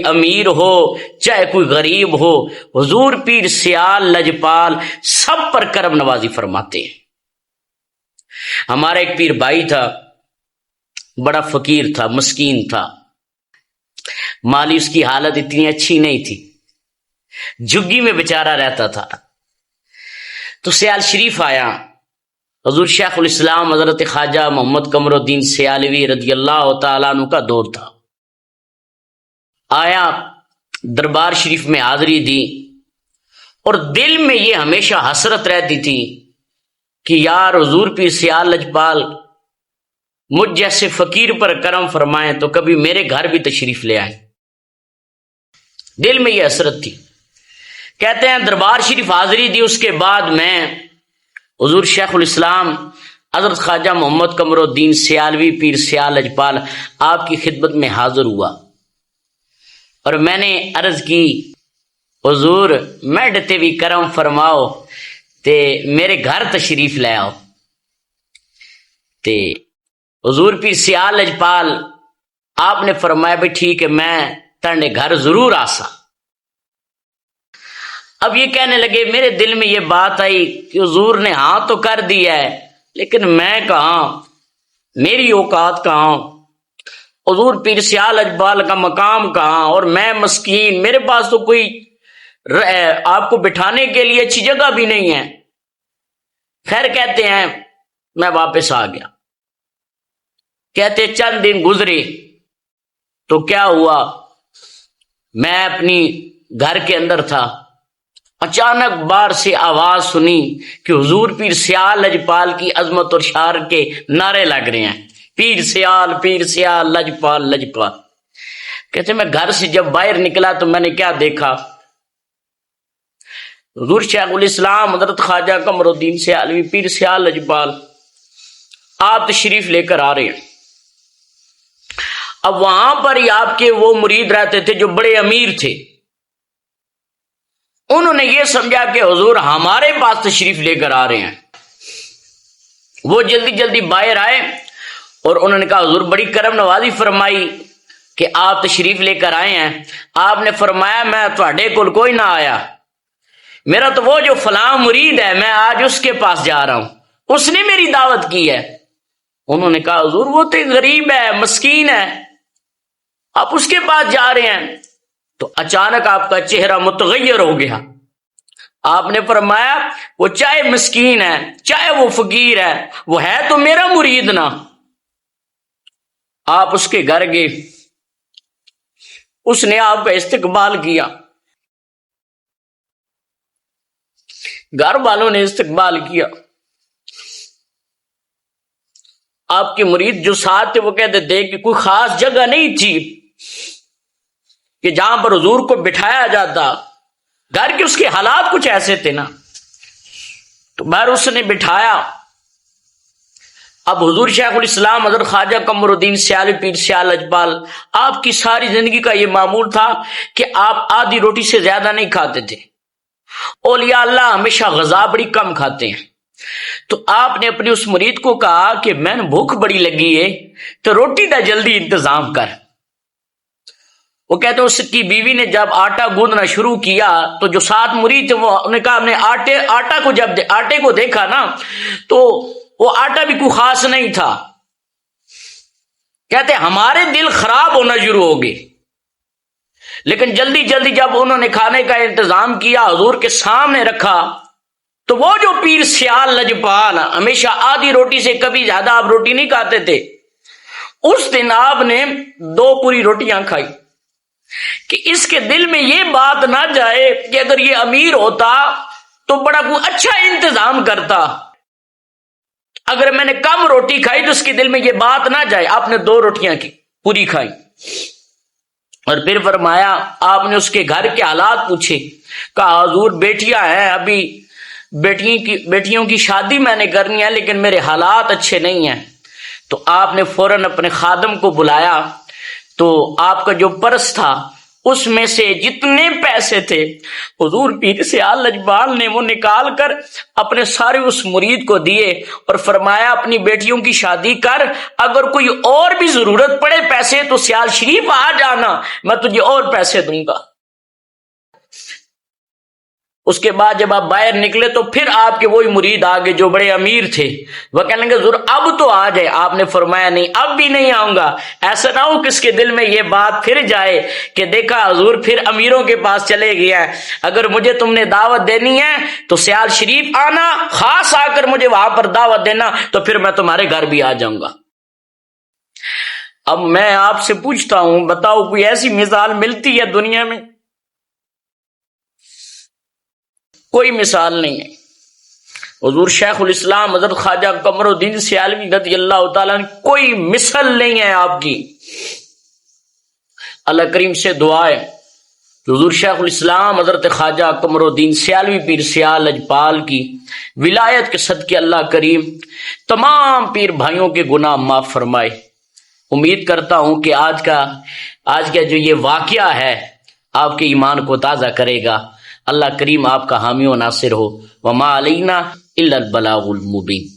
امیر ہو چاہے کوئی غریب ہو، حضور پیر سیال لجپال سب پر کرم نوازی فرماتے ہیں۔ ہمارا ایک پیر بھائی تھا، بڑا فقیر تھا، مسکین تھا، مالی اس کی حالت اتنی اچھی نہیں تھی، جھگی میں بیچارہ رہتا تھا۔ تو سیال شریف آیا، حضور شیخ الاسلام حضرت خواجہ محمد قمر الدین سیالوی رضی اللہ تعالیٰ عنہ کا دور تھا۔ آیا، دربار شریف میں حاضری دی، اور دل میں یہ ہمیشہ حسرت رہتی تھی کہ یار حضور پیر سیال لجپال مجھ جیسے فقیر پر کرم فرمائیں تو کبھی میرے گھر بھی تشریف لے آئیں۔ دل میں یہ حسرت تھی۔ کہتے ہیں دربار شریف حاضری دی، اس کے بعد میں حضور شیخ الاسلام حضرت خواجہ محمد قمر الدین سیالوی پیر سیال لجپال آپ کی خدمت میں حاضر ہوا، اور میں نے عرض کی حضور میڈتے بھی کرم فرماؤ تے میرے گھر تشریف لے آؤ۔ تے حضور پیر سیال لجپال آپ نے فرمایا بھی ٹھیک ہے، میں تنڈے گھر ضرور آسا۔ اب یہ کہنے لگے، میرے دل میں یہ بات آئی کہ حضور نے ہاں تو کر دیا ہے، لیکن میں کہاں، میری اوقات کہاں، حضور پیر سیال لجپال کا مقام کہاں، اور میں مسکین، میرے پاس تو کوئی آپ کو بٹھانے کے لیے اچھی جگہ بھی نہیں ہے۔ خیر کہتے ہیں میں واپس آ گیا۔ کہتے چند دن گزرے تو کیا ہوا، میں اپنی گھر کے اندر تھا، اچانک باہر سے آواز سنی کہ حضور پیر سیال لجپال کی عظمت اور شان کے نعرے لگ رہے ہیں، پیر سیال لجپال لجپال۔ کہتے میں گھر سے جب باہر نکلا تو میں نے کیا دیکھا، حضور شیخ الاسلام حضرت خواجہ قمر الدین سیالوی پیر سیال لجپال آپ تشریف لے کر آ رہے ہیں۔ اب وہاں پر ہی آپ کے وہ مرید رہتے تھے جو بڑے امیر تھے، انہوں نے یہ سمجھا کہ حضور ہمارے پاس تشریف لے کر آ رہے ہیں۔ وہ جلدی جلدی باہر آئے اور انہوں نے کہا حضور بڑی کرم نوازی فرمائی کہ آپ تشریف لے کر آئے ہیں۔ آپ نے فرمایا میں تواڈے کول کوئی نہ آیا، میرا تو وہ جو فلاں مرید ہے میں آج اس کے پاس جا رہا ہوں، اس نے میری دعوت کی ہے۔ انہوں نے کہا حضور وہ تو غریب ہے، مسکین ہے، آپ اس کے پاس جا رہے ہیں۔ تو اچانک آپ کا چہرہ متغیر ہو گیا۔ آپ نے فرمایا وہ چاہے مسکین ہے چاہے وہ فقیر ہے، وہ ہے تو میرا مرید نا۔ آپ اس کے گھر گئے، اس نے آپ کا استقبال کیا، گھر والوں نے استقبال کیا۔ آپ کے مرید جو ساتھ تھے وہ کہتے تھے کہ کوئی خاص جگہ نہیں تھی کہ جہاں پر حضور کو بٹھایا جاتا، گھر کے اس کے حالات کچھ ایسے تھے نا، تو باہر اس نے بٹھایا۔ اب حضور شیخ الاسلام حضرت خواجہ قمر الدین سیالوی پیر سیال لجپال آپ کی ساری زندگی کا یہ معمول تھا کہ آپ آدھی روٹی سے زیادہ نہیں کھاتے تھے۔ اولیاء اللہ ہمیشہ غذا بڑی کم کھاتے ہیں۔ تو آپ نے اپنے اس مرید کو کہا کہ میں نے بھوک بڑی لگی ہے تو روٹی کا جلدی انتظام کر۔ وہ کہتے ہیں اس کی بیوی نے جب آٹا گوندنا شروع کیا تو جو سات مرید تھے وہ نے کہا ہم نے آٹے کو دیکھا نا تو وہ آٹا بھی کوئی خاص نہیں تھا۔ کہتے ہمارے دل خراب ہونا شروع ہو گئے، لیکن جلدی جلدی جب انہوں نے کھانے کا انتظام کیا، حضور کے سامنے رکھا، تو وہ جو پیر سیال لجپال ہمیشہ آدھی روٹی سے کبھی زیادہ آپ روٹی نہیں کھاتے تھے، اس دن آپ نے 2 پوری روٹیاں کھائی کہ اس کے دل میں یہ بات نہ جائے کہ اگر یہ امیر ہوتا تو بڑا کوئی اچھا انتظام کرتا، اگر میں نے کم روٹی کھائی تو اس کے دل میں یہ بات نہ جائے۔ آپ نے 2 روٹیاں کی پوری کھائی، اور پھر فرمایا آپ نے اس کے گھر کے حالات پوچھے، کہا حضور بیٹیاں ہیں، ابھی بیٹیوں کی شادی میں نے کرنی ہے لیکن میرے حالات اچھے نہیں ہیں۔ تو آپ نے فوراً اپنے خادم کو بلایا، تو آپ کا جو پرس تھا اس میں سے جتنے پیسے تھے حضور پیر سیال لجپال نے وہ نکال کر اپنے سارے اس مرید کو دیے اور فرمایا اپنی بیٹیوں کی شادی کر، اگر کوئی اور بھی ضرورت پڑے پیسے تو سیال شریف آ جانا، میں تجھے اور پیسے دوں گا۔ اس کے بعد جب آپ باہر نکلے تو پھر آپ کے وہی مرید آگے جو بڑے امیر تھے، وہ کہنے لگے ضرور اب تو آ جائے۔ آپ نے فرمایا نہیں، اب بھی نہیں آؤں گا، ایسا نہ ہو کس کے دل میں یہ بات پھر جائے کہ دیکھا حضور پھر امیروں کے پاس چلے گیا ہے۔ اگر مجھے تم نے دعوت دینی ہے تو سیال شریف آنا، خاص آ کر مجھے وہاں پر دعوت دینا، تو پھر میں تمہارے گھر بھی آ جاؤں گا۔ اب میں آپ سے پوچھتا ہوں، بتاؤ کوئی ایسی مثال ملتی ہے دنیا میں؟ کوئی مثال نہیں ہے۔ حضور شیخ الاسلام حضرت خواجہ قمر الدین سیالوی رضی اللہ تعالیٰ عنہ کوئی مثل نہیں ہے آپ کی۔ اللہ کریم سے دعا ہے کہ حضور شیخ الاسلام حضرت خواجہ قمر الدین سیالوی پیر سیال لجپال کی ولایت کے صدقے اللہ کریم تمام پیر بھائیوں کے گناہ معاف فرمائے۔ امید کرتا ہوں کہ آج کا جو یہ واقعہ ہے آپ کے ایمان کو تازہ کرے گا۔ اللہ کریم آپ کا حامی و ناصر ہو۔ وما علینا الا البلاغ المبین۔